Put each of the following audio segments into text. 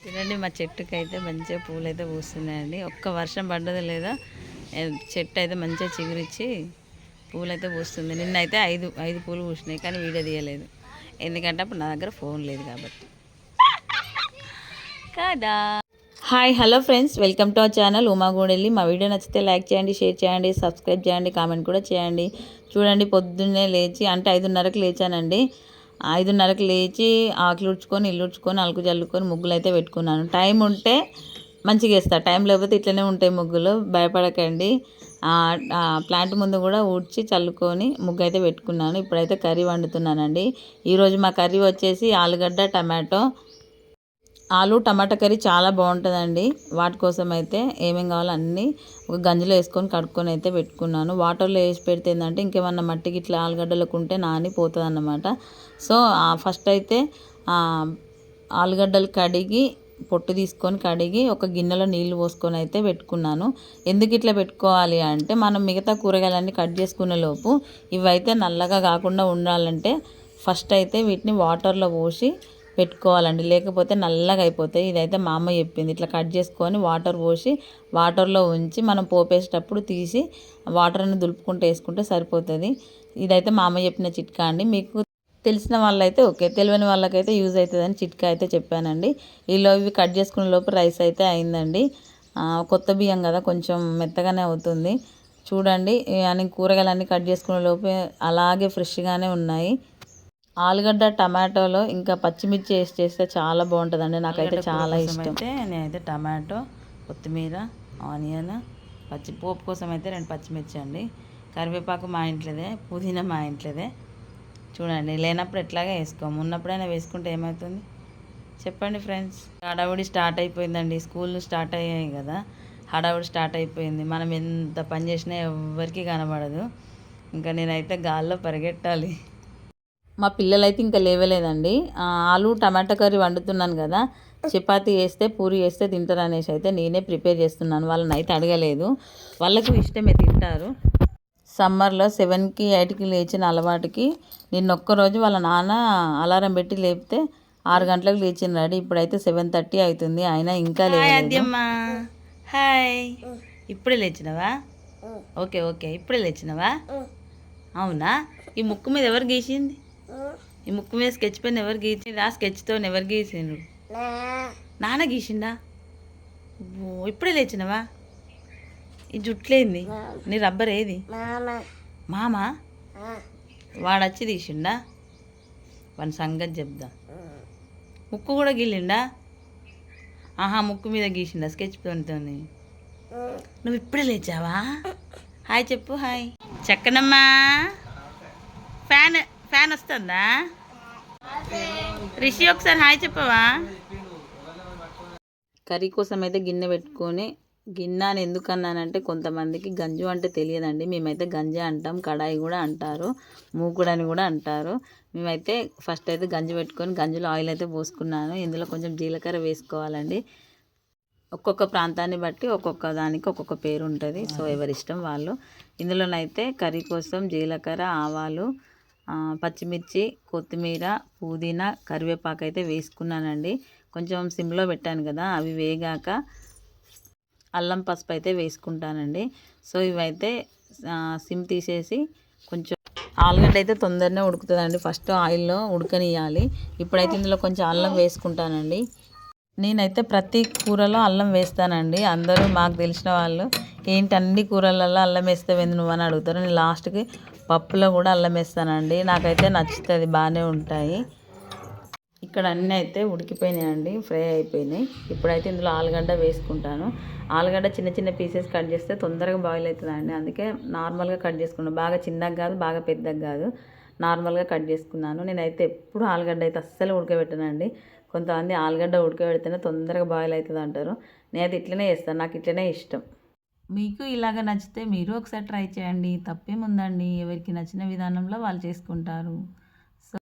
చూడండి మా చెట్టుకి అయితే మంచిగా పూలు అయితే పూస్తున్నాయండి. ఒక్క వర్షం పడ్డది లేదా చెట్టు అయితే మంచిగా చిగురిచ్చి పూలు అయితే పూస్తుంది. నిన్నైతే ఐదు పూలు పూసినాయి, కానీ వీడియో తీయలేదు ఎందుకంటే అప్పుడు నా దగ్గర ఫోన్ లేదు కాబట్టి కదా. Hi hello friends, welcome to our channel Umagudelli. మా వీడియో నచ్చితే లైక్ చేయండి, షేర్ చేయండి, సబ్స్క్రైబ్ చేయండి, కామెంట్ కూడా చేయండి. చూడండి పొద్దున్నే లేచి అంటే 5:30కి లేచానండి. 5:30కి లేచి ఆకులు ఉడ్చుకొని ఇల్లు ఉడ్చుకొని అలుకు జల్లుకొని ముగ్గులు అయితే పెట్టుకున్నాను. టైం ఉంటే మంచిగా వేస్తా, టైం లేకపోతే ఇట్లనే ఉంటాయి ముగ్గులు, భయపడకండి. ప్లాంట్ ముందు కూడా ఊడ్చి చల్లుకొని ముగ్గు అయితే పెట్టుకున్నాను. ఇప్పుడైతే కర్రీ వండుతున్నానండి. ఈరోజు మా కర్రీ వచ్చేసి ఆలుగడ్డ టమాటో. ఆలు టమాటా కర్రీ చాలా బాగుంటుందండి. వాటి కోసం అయితే ఏమేమి కావాలో అన్నీ ఒక గంజిలో వేసుకొని కడుక్కొని అయితే పెట్టుకున్నాను. వాటర్లో వేసి పెడితే ఏంటంటే ఇంకేమన్నా మట్టికి ఇట్లా ఆలుగడ్డలకు ఉంటే నానిపోతుంది అన్నమాట. సో ఫస్ట్ అయితే ఆలుగడ్డలు కడిగి పొట్టు తీసుకొని కడిగి ఒక గిన్నెలో నీళ్లు పోసుకొని అయితే పెట్టుకున్నాను. ఎందుకు ఇట్లా పెట్టుకోవాలి అంటే మనం మిగతా కూరగాయలన్నీ కట్ చేసుకునే లోపు ఇవైతే నల్లగా కాకుండా ఉండాలంటే ఫస్ట్ అయితే వీటిని వాటర్లో పోసి పెట్టుకోవాలండి, లేకపోతే నల్లగా అయిపోతాయి. ఇదైతే మా అమ్మ చెప్పింది. ఇట్లా కట్ చేసుకొని వాటర్ పోసి వాటర్లో ఉంచి మనం పోపేసేటప్పుడు తీసి వాటర్ని దులుపుకుంటూ వేసుకుంటే సరిపోతుంది. ఇదైతే మా అమ్మ చెప్పిన చిట్కా అండి. మీకు తెలిసిన వాళ్ళైతే ఓకే, తెలియని వాళ్ళకైతే యూజ్ అవుతుందని చిట్కా అయితే చెప్పానండి. ఈలో ఇవి కట్ చేసుకునే లోపు రైస్ అయితే అయిందండి. కొత్త బియ్యం కదా కొంచెం మెత్తగానే అవుతుంది. చూడండి అని కూరగాయలన్నీ కట్ చేసుకునే లోపే అలాగే ఫ్రెష్గానే ఉన్నాయి. ఆలుగడ్డ టమాటోలో ఇంకా పచ్చిమిర్చి వేసి చేస్తే చాలా బాగుంటుందండి. నాకైతే చాలా ఇష్టం. అయితే నేనైతే టమాటో, కొత్తిమీర, ఆనియన్, పోపు కోసం అయితే 2 పచ్చిమిర్చి అండి. కరివేపాకు మా ఇంట్లోదే, పుదీనా మా ఇంట్లోదే. చూడండి లేనప్పుడు ఎట్లాగా వేసుకోము, ఉన్నప్పుడైనా వేసుకుంటే ఏమవుతుంది చెప్పండి ఫ్రెండ్స్. హడావుడి స్టార్ట్ అయిపోయిందండి. స్కూళ్ళు స్టార్ట్ అయ్యాయి కదా, హడావుడి స్టార్ట్ అయిపోయింది. మనం ఎంత పని చేసినా ఎవరికి కనబడదు. ఇంకా నేనైతే గాల్లో పరిగెట్టాలి. మా పిల్లలైతే ఇంకా లేవలేదండి. ఆలు టమాటా కర్రీ వండుతున్నాను కదా, చపాతీ వేస్తే పూరి వేస్తే తింటారు అనేసి అయితే నేనే ప్రిపేర్ చేస్తున్నాను. వాళ్ళని అయితే అడగలేదు, వాళ్ళకు ఇష్టమే, తింటారు. సమ్మర్లో 7కి 8కి లేచిన అలవాటుకి నిన్న ఒక్కరోజు వాళ్ళ నాన్న అలారం పెట్టి లేపితే 6 గంటలకు లేచినాడు. ఇప్పుడైతే 7:30 అవుతుంది, అయినా ఇంకా లేదు. హాయ్, ఇప్పుడే లేచినవా? ఓకే ఓకే, ఇప్పుడే లేచినవా? అవునా? ఈ ముక్కు మీద ఎవరు గీసింది? ఈ ముక్కు మీద స్కెచ్ పెన్ ఎవరు గీసింది? ఆ స్కెచ్తో ఎవరు గీసిండ్రు? నాన్న గీసిండా? ఇప్పుడే లేచినవా? ఈ జుట్లేంది? నీ రబ్బర్ ఏది? మామ వాడచ్చి తీసిండా? వాని సంగతి చెప్దా. ముక్కు కూడా గీలిండా? ఆహా, ముక్కు మీద గీసిండా స్కెచ్ పెన్తో? నువ్వు ఇప్పుడే లేచావా? హాయ్ చెప్పు. హాయ్ చక్కనమ్మా. ఫ్యాన్ వస్తుందా? రిషి ఒకసారి హాయ్ చెప్పవా? కర్రీ కోసం అయితే గిన్నె పెట్టుకొని, గిన్నె అని ఎందుకు అన్నానంటే కొంతమందికి గంజు అంటే తెలియదండి. మేమైతే గంజి అంటాం, కడాయి కూడా అంటారు, మూకుడు అని కూడా అంటారు. మేమైతే ఫస్ట్ అయితే గంజి పెట్టుకొని గంజిలో ఆయిల్ అయితే పోసుకున్నాను. ఇందులో కొంచెం జీలకర్ర వేసుకోవాలండి. ఒక్కొక్క ప్రాంతాన్ని బట్టి ఒక్కొక్క దానికి ఒక్కొక్క పేరు ఉంటుంది, సో ఎవరిష్టం వాళ్ళు. ఇందులోనైతే కర్రీ కోసం జీలకర్ర, ఆవాలు, పచ్చిమిర్చి, కొత్తిమీర, పుదీనా, కరివేపాకు అయితే వేసుకున్నానండి. కొంచెం సిమ్లో పెట్టాను కదా, అవి వేగాక అల్లం పసుపు అయితే వేసుకుంటానండి. సో ఇవైతే సిమ్ తీసేసి కొంచెం ఆలుగడ్డ అయితే తొందరనే ఉడుకుతుందండి. ఫస్ట్ ఆయిల్లో ఉడకనియాలి. ఇప్పుడైతే ఇందులో కొంచెం అల్లం వేసుకుంటానండి. నేనైతే ప్రతి కూరలో అల్లం వేస్తానండి. అందరూ మాకు తెలిసిన వాళ్ళు ఏంటి అన్ని కూరలలో అల్లం వేస్తావేంది నువ్వు అని అడుగుతారు. నేను లాస్ట్కి పప్పులో కూడా అల్లం వేస్తానండి. నాకైతే నచ్చుతుంది, బాగానే ఉంటాయి. ఇక్కడ అన్నీ అయితే ఉడికిపోయినాయండి, ఫ్రై అయిపోయినాయి. ఇప్పుడైతే ఇందులో ఆలుగడ్డ వేసుకుంటాను. ఆలుగడ్డ చిన్న చిన్న పీసెస్ కట్ చేస్తే తొందరగా బాయిల్ అవుతుందండి, అందుకే నార్మల్గా కట్ చేసుకున్నాను. బాగా చిన్నగా కాదు, బాగా పెద్దగా కాదు, నార్మల్గా కట్ చేసుకున్నాను. నేనైతే ఎప్పుడు ఆలుగడ్డ అయితే అస్సలు ఉడకబెట్టనండి. కొంతమంది ఆలుగడ్డ ఉడకబెడితేనే తొందరగా బాయిల్ అవుతుంది అంటారు. నేనైతే ఇట్లనే చేస్తాను, నాకు ఇట్లనే ఇష్టం. మీకు ఇలాగ నచ్చితే మీరు ఒకసారి ట్రై చేయండి, తప్పేముందండి. ఎవరికి నచ్చిన విధానంలో వాళ్ళు చేసుకుంటారు. సో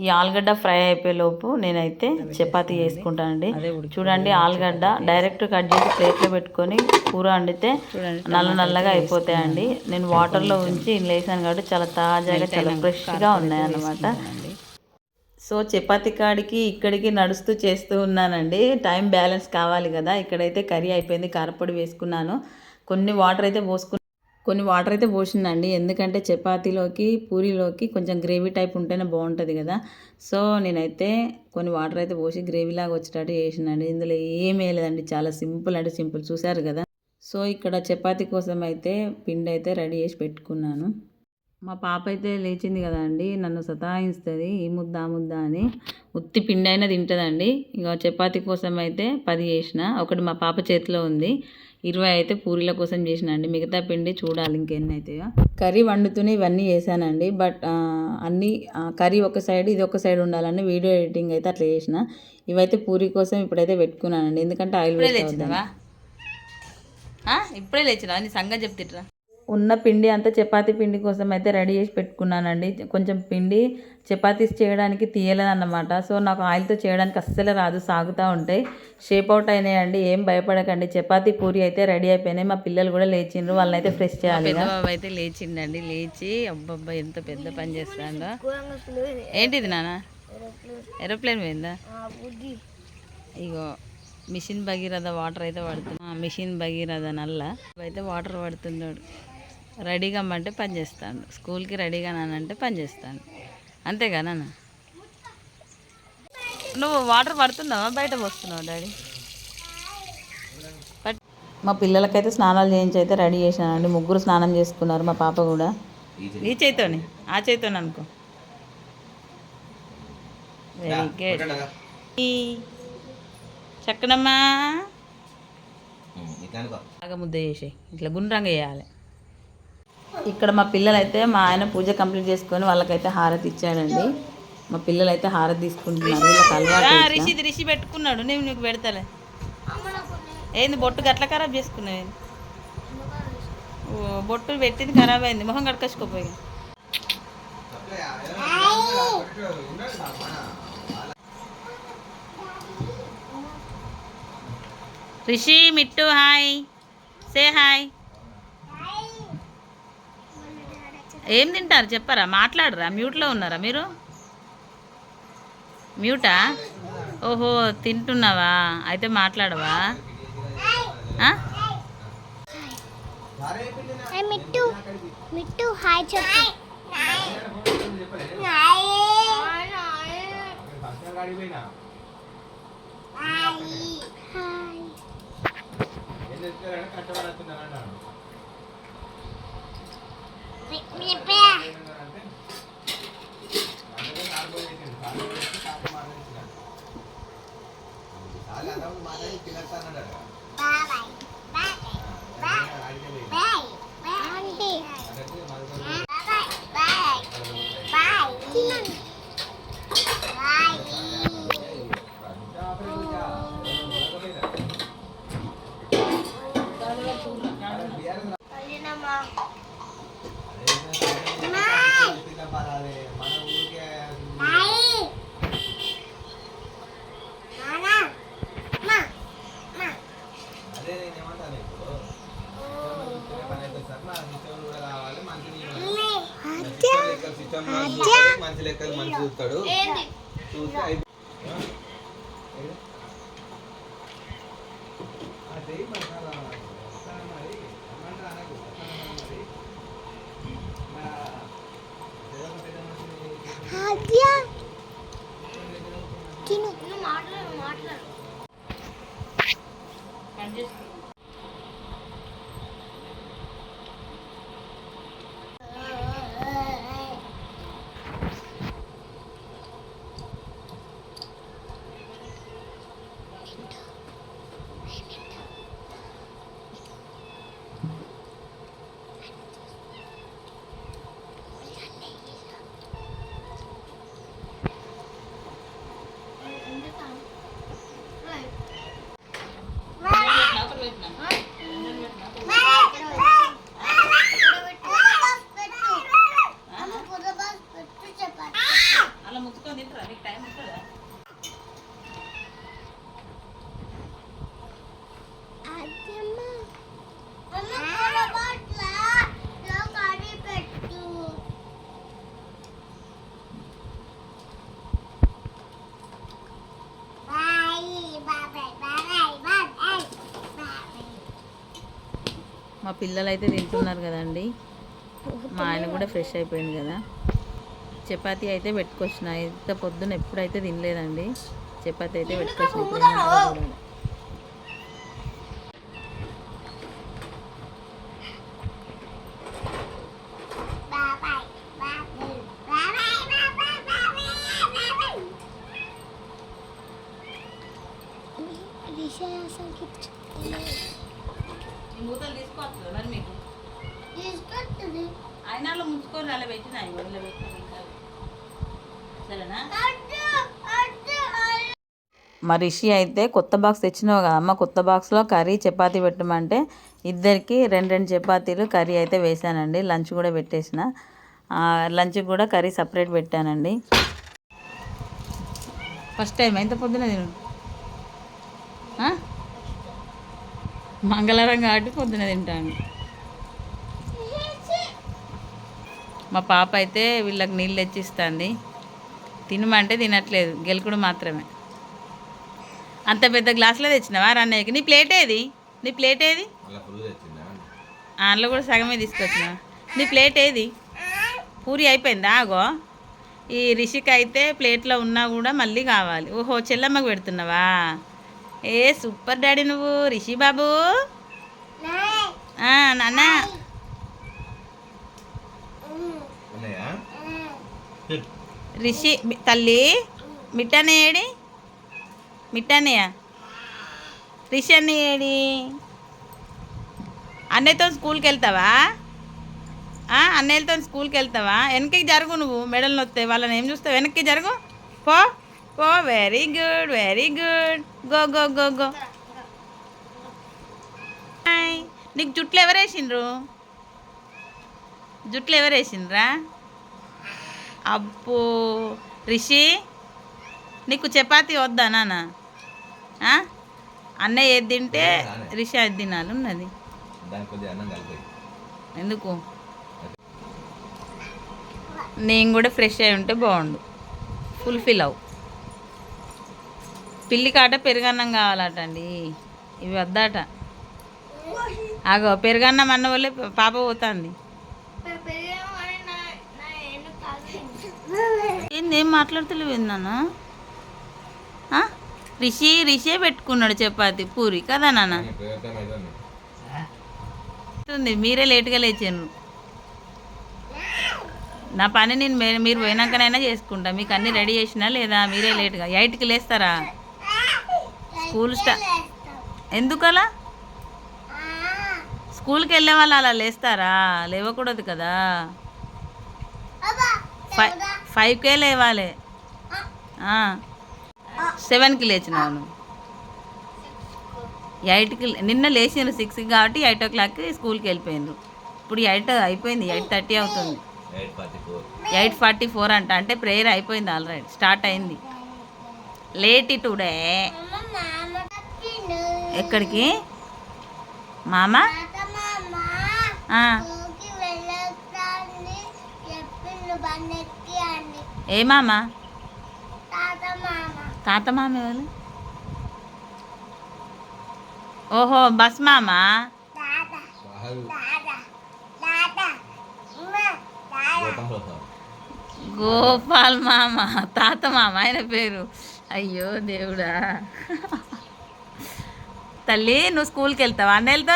ఈ ఆలుగడ్డ ఫ్రై అయిపోయేలోపు నేనైతే చపాతీ చేసుకుంటానండి. చూడండి ఆలుగడ్డ డైరెక్ట్ కట్ చేసి ప్లేట్లో పెట్టుకొని కూర వండితే నల్లగా అయిపోతాయండి. నేను వాటర్లో ఉంచి వేసాను కాబట్టి చాలా తాజాగా చాలా ఫ్రెష్గా ఉన్నాయి అన్నమాట. సో చపాతీ కాడికి ఇక్కడికి నడుస్తూ చేస్తూ ఉన్నానండి. టైం బ్యాలెన్స్ కావాలి కదా. ఇక్కడైతే కర్రీ అయిపోయింది, కారపొడి వేసుకున్నాను, కొన్ని వాటర్ అయితే పోసిందండి. ఎందుకంటే చపాతీలోకి పూరీలోకి కొంచెం గ్రేవీ టైప్ ఉంటేనే బాగుంటుంది కదా. సో నేనైతే కొన్ని వాటర్ అయితే పోసి గ్రేవీలాగా వచ్చేటట్టు చేసినండి. ఇందులో ఏం వేయలేదండి, చాలా సింపుల్ అంటే సింపుల్, చూసారు కదా. సో ఇక్కడ చపాతీ కోసం అయితే పిండి అయితే రెడీ చేసి పెట్టుకున్నాను. మా పాప అయితే లేచింది కదా అండి, నన్ను సతాయిస్తుంది ఈ ముద్ద ఆ ముద్ద అని. ఉత్తి పిండి అయినా తింటుందండి. ఇక చపాతీ కోసం అయితే 10 చేసిన, ఒకటి మా పాప చేతిలో ఉంది. 20 అయితే పూరీల కోసం చేసిన అండి. మిగతా పిండి చూడాలి ఇంకెన్ని అవుతాయో. కర్రీ వండుతూనే ఇవన్నీ చేశానండి. బట్ అన్నీ కర్రీ ఒక సైడ్ ఇది ఒక సైడ్ ఉండాలని వీడియో ఎడిటింగ్ అయితే అట్లా చేసిన. ఇవైతే పూరీ కోసం ఇప్పుడైతే పెట్టుకున్నానండి, ఎందుకంటే ఆయిల్ వేస్ట్ అవుతుంది. ఇప్పుడే లేచినా నీ సంగతి చెప్తిట్రా. ఉన్న పిండి అంతా చపాతీ పిండి కోసం అయితే రెడీ చేసి పెట్టుకున్నానండి. కొంచెం పిండి చపాతీస్ చేయడానికి తీయలేదన్నమాట. సో నాకు ఆయిల్తో చేయడానికి అస్సలు రాదు, సాగుతూ ఉంటాయి, షేప్ అవుట్ అయినాయండి. ఏం భయపడకండి, చపాతీ పూరి అయితే రెడీ అయిపోయినాయి. మా పిల్లలు కూడా లేచిండ్రు, వాళ్ళని అయితే ఫ్రెష్ చేయాలి. బాబు అయితే లేచిండండి, లేచి అబ్బబ్బా ఎంత పెద్ద పని చేస్తాడో. ఏంటిది నాన్న, ఏరోప్లేన్ పోయిందా? ఇగో మిషన్ భగీరథ వాటర్ అయితే పడుతుంది, మిషన్ భగీరథ నల్ల అయితే వాటర్ పడుతున్నాడు. రెడీగా అంటే పని చేస్తాడు, స్కూల్కి రెడీగా నానంటే పని చేస్తాడు, అంతేగా నాన్న. నువ్వు వాటర్ పడుతున్నావా బయట పోస్తున్నావా డాడీ? మా పిల్లలకైతే స్నానాలు చేయించి అయితే రెడీ చేశానండి. ముగ్గురు స్నానం చేసుకున్నారు, మా పాప కూడా. ఈ చేతితోని ఆ చేతితోని అనుకో. వెరీ గుడ్ చక్కనమ్మా. బాగా ముద్ద చేసి ఇట్లా గుండ్రంగా వేయాలి. ఇక్కడ మా పిల్లలు అయితే మా ఆయన పూజ కంప్లీట్ చేసుకొని వాళ్ళకైతే హారతి ఇచ్చాడండి. మా పిల్లలు అయితే హారతి తీసుకుంటున్నారు, వీళ్ళకి అలవాటు. రిషి పెట్టుకున్నాడు, నేను నీకు పెడతాలే. ఏంది బొట్టు గట్ల ఖరాబ్ చేసుకున్నావు? బొట్టు పెట్టింది ఖరాబ్ అయింది, మొహం కడకచ్చుకోపోయి. Rishi Mittu hi, say hi. ఏం తింటారు చెప్పరా, మాట్లాడరా, మ్యూట్లో ఉన్నారా మీరు? మ్యూటా? ఓహో తింటున్నావా, అయితే మాట్లాడవా? మంచి లెక్కలు మంచి చూస్తాడు, చూస్తే మా పిల్లలు అయితే తింటున్నారు కదండి. మా ఆయన కూడా ఫ్రెష్ అయిపోయింది కదా. చపాతీ అయితే పెట్టుకొచ్చిన. ఇంత పొద్దున ఎప్పుడైతే తినలేదండి. చపాతీ అయితే పెట్టుకొచ్చిన. ఇప్పుడు ఏమంటారో చూడాలి. మూతలు తీసుకోవట్లేదు మరి మీకు అయినాలో ముంచుకొని అలా పెట్టినాయి వదిలే సరేనా. మా రిషి అయితే కొత్త బాక్స్ తెచ్చినావు కదా అమ్మ, కొత్త బాక్స్లో కర్రీ చపాతీ పెట్టమంటే ఇద్దరికి రెండు చపాతీలు కర్రీ అయితే వేసానండి. లంచ్ కూడా పెట్టేసిన. లంచ్కి కూడా కర్రీ సపరేట్ పెట్టానండి. ఫస్ట్ టైం ఎంత పొద్దున తిను. మంగళవారం కాబట్టి పొద్దున తింటాను. మా పాప అయితే వీళ్ళకి నీళ్ళు తెచ్చిస్తుంది. తినమంటే తినట్లేదు, గెలుకుడు మాత్రమే. అంత పెద్ద గ్లాసులో తెచ్చినావా రన్నయ్యకి? నీ ప్లేట్ ఏది? అందులో కూడా సగమే తీసుకొచ్చిన. నీ ప్లేట్ ఏది? పూరి అయిపోయిందా? ఆగో, ఈ రిషికి అయితే ప్లేట్లో ఉన్నా కూడా మళ్ళీ కావాలి. ఓహో, చెల్లమ్మకు పెడుతున్నావా? ఏ సూపర్ డాడీ నువ్వు, రిషి బాబు. నాన్న రిషి తల్లి మిఠానే ఏడి? మిఠానయ్య రిషి అన్న ఏడి? అన్నయ్యతో స్కూల్కి వెళ్తావా? అన్నయ్యలతో స్కూల్కి వెళ్తావా? వెనక్కి జరుగు, నువ్వు మెడలు నొస్తాయి. వాళ్ళని ఏం చూస్తావు? వెనక్కి జరుగు, పో పో. Very good, very good. Go go go go. నీకు జుట్లు ఎవరేసిండ్రు? జుట్లు ఎవరేసిండ్రా? అబ్బో రిషి, నీకు చపాతీ వద్దా నాన్న? అన్నయ్య ఏది తింటే రిషి అది తినాలి ఉన్నది. ఎందుకు? నేను కూడా ఫ్రెష్ అయి ఉంటే బాగుండు. ఫుల్ఫిల్ అవు. పిల్లి కాట పెరుగన్నం కావాలట అండి. ఇవి వద్దాట. ఆగో, పెరుగన్నం అన్న వాళ్ళే పాప పోతుంది. ఏందేం మాట్లాడుతలేవు ఏందన్న? రిషే పెట్టుకున్నాడు చపాతి పూరి కదా నాన్న. మీరే లేట్గా లేచాను. నా పని నేను మీరు పోయినాకనైనా చేసుకుంటా. మీకు అన్నీ రెడీ చేసినా లేదా? మీరే లేట్గా 8కి లేస్తారా? స్కూల్ ఎందుకలా? స్కూల్కి వెళ్ళే వాళ్ళు అలా లేస్తారా? లేవకూడదు కదా. 5కే లేవాలి. 7కి లేచినావు నువ్వు. 8కి నిన్న లేచిండ్రు 6కి కాబట్టి 8 o'clockకి స్కూల్కి వెళ్ళిపోయిండ్రు. ఇప్పుడు 8 అయిపోయింది, 8:30 అవుతుంది. 8:44 అంట. అంటే ప్రేయర్ అయిపోయింది ఆల్రెడీ, స్టార్ట్ అయింది. Late today. ఎక్కడికి మామ? ఏ మామ? తాత మామ ఎవరు? ఓహో, బస్ మామ. గోపాల్ మామ, తాత మామ ఆయన పేరు. అయ్యో దేవుడా. తల్లి నువ్వు స్కూల్కి వెళ్తావా? అన్నయ్యలతో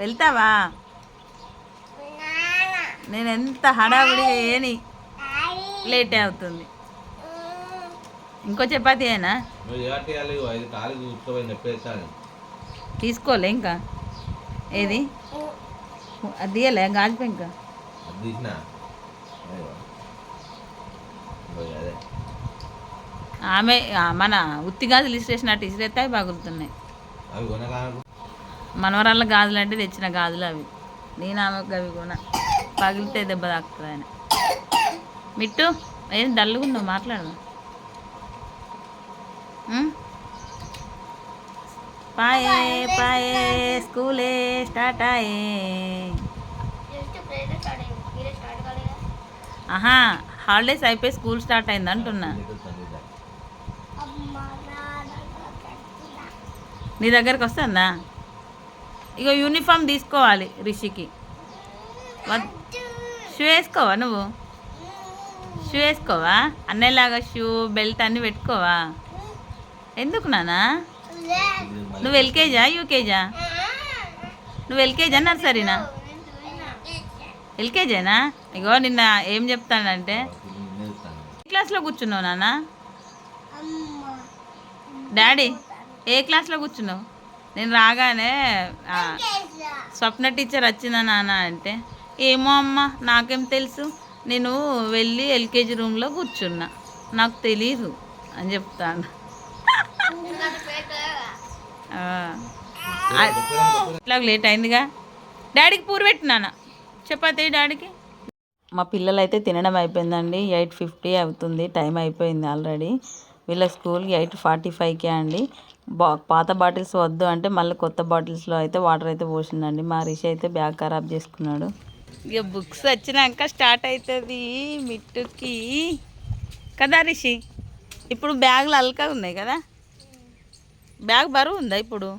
వెళ్తావా? నేను ఎంత హడావుడి ఏని లేట్ అవుతుంది. ఇంకో చపాతీ అయినా తీసుకోలే ఇంకా? ఏది అది తీయలే? గాజు ఇంకా ఆమె మన ఉత్తి గాజులు ఇసిరేసినట్టు ఇసిరేస్తే అవి పగులుతున్నాయి. మనవరాళ్ళ గాజులు అంటే తెచ్చిన గాజులు అవి. నేను ఆమెకు అవి కొన, పగిలితే దెబ్బ తాకుతుంది ఆయన. మిట్టు ఏం డల్లుగా ఉన్నావు? మాట్లాడదా? పాయే పాయే స్కూలే స్టార్ట్ అయ్యే. హాలిడేస్ అయిపోయి స్కూల్ స్టార్ట్ అయింది అంటున్నా. నీ దగ్గరకు వస్తుందా? ఇగో యూనిఫామ్ తీసుకోవాలి రిషికి. షూ వేసుకోవా నువ్వు? షూ వేసుకోవా? అన్నయ్యలాగా షూ బెల్ట్ అన్నీ పెట్టుకోవా? ఎందుకు నానా? నువ్వు ఎల్కేజా యూకేజా? నువ్వు ఎల్కేజా నర్సరీనా? ఎల్కేజేనా? ఇగో నిన్న ఏం చెప్తానంటే ఏ క్లాస్లో కూర్చున్నావు నాన్న? డాడీ ఏ క్లాస్లో కూర్చున్నావు? నేను రాగానే స్వప్న టీచర్ వచ్చిందా నాన్న అంటే, ఏమో అమ్మ నాకేం తెలుసు, నేను వెళ్ళి ఎల్కేజీ రూమ్లో కూర్చున్నా, నాకు తెలీదు అని చెప్తాను. ఇట్లా లేట్ అయిందిగా. డాడీకి పూరి పెట్టినానా చపాతీ డాడీకి. మా పిల్లలు అయితే తినడం అయిపోయిందండి. 8:50 అవుతుంది, టైం అయిపోయింది ఆల్రెడీ. వీళ్ళ స్కూల్ 8:45కే అండి. పాత బాటిల్స్ వద్దు అంటే మళ్ళీ కొత్త బాటిల్స్లో అయితే వాటర్ అయితే పోసిందండి. మా రిషి అయితే బ్యాగ్ ఖరాబ్ చేసుకున్నాడు. ఇక బుక్స్ వచ్చినాక స్టార్ట్ అవుతుంది మిట్టుకి కదా రిషి. ఇప్పుడు బ్యాగులు అల్కా ఉన్నాయి కదా, బ్యాగ్ బరువు ఉందా ఇప్పుడు?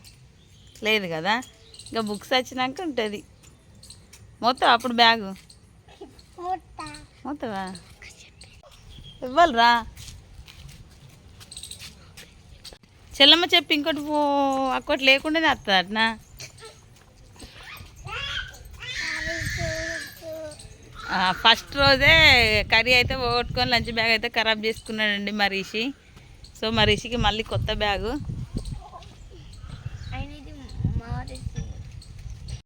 లేదు కదా. ఇక బుక్స్ వచ్చినాక ఉంటుంది మొత్తం. అప్పుడు బ్యాగు మొత్తవా ఇవ్వాలరా చెల్లమ్మ చెప్పి ఇంకోటి అక్కటి లేకుండా వస్తుంది అట్నా. ఫస్ట్ రోజే కర్రీ అయితే పోగొట్టుకొని లంచ్ బ్యాగ్ అయితే ఖరాబ్ చేసుకున్నాడండి మా రిషి. సో మా రిషికి మళ్ళీ కొత్త బ్యాగు.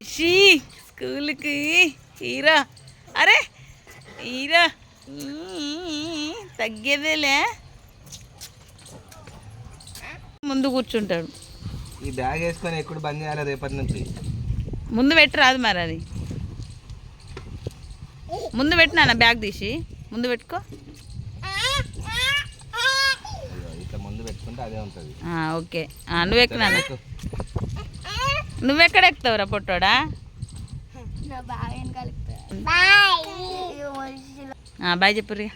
రిషి స్కూల్కి హీరో. అరే హీరో తగ్గేదేలే, ముందు కూర్చుంటాడు. ఈ బ్యాగ్ వేసుకొని ఎప్పుడు బంద్ చేయాలి రేపటి నుంచి? ముందు పెట్టరాదు మరి, అది ముందు పెట్టినా బ్యాగ్ తీసి ముందు పెట్టుకో. ఇట్లా ముందు పెట్టుకుంటే అదే ఉంటుంది. ఓకే నువ్వెక్కునా? నువ్వెక్కడ ఎక్కుతావురా పొట్టోడా? బాయ్ చెప్పుర్రి.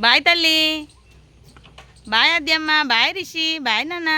బాయ్ తల్లి, బాయ్ అద్దమ్మ, బాయ్ రిషి, బాయ్ నాన్న.